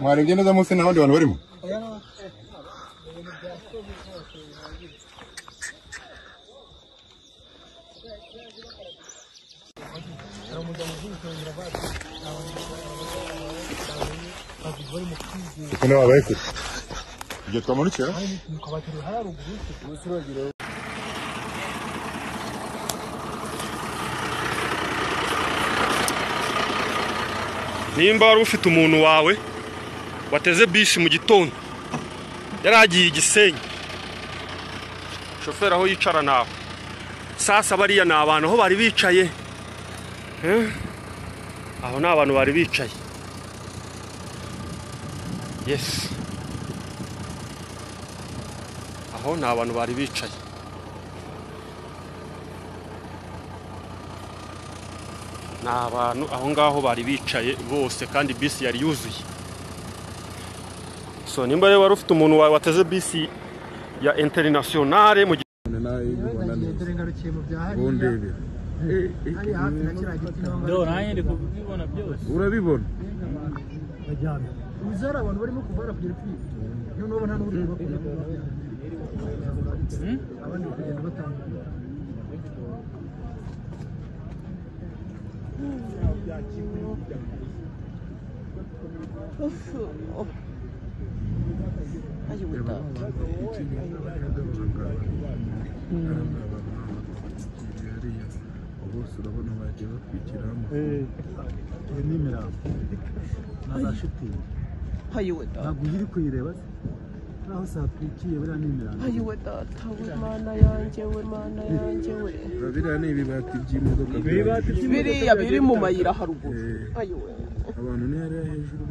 mwarebye neza munsi n'abandi bantu barimo Kone wabaye kure igihe twamanukira nimba wari ufite umuntu wawe wateze bisi mu gitondo yaragiye Gisenyi shoferi aho yicara nawe sasa bariya ni abantu aho bari bicaye aho ni abantu bari bicaye yes aho ni abantu bari bicaye ni abantu aho ngaho bari bicaye bose kandi bisi yari yuzuye so nimba rero wari ufite umuntu wawe wateze bisi ya internationale mu urabibona wizara abantu barimo kuvara kugera kuri none ubona n'uri kubakora abandi kugenda batanga ayo wita bose urabona bagiye bakwikiramo nimera nazashiti ayo wita ntabwo uri kuyireba naho satwikiye buriya nimera ayo wita tawe mana yanjye we biriya ni ibibati by'imodoka biriya biri mu mayira haruguru ayo we abantu ni hariya hejuru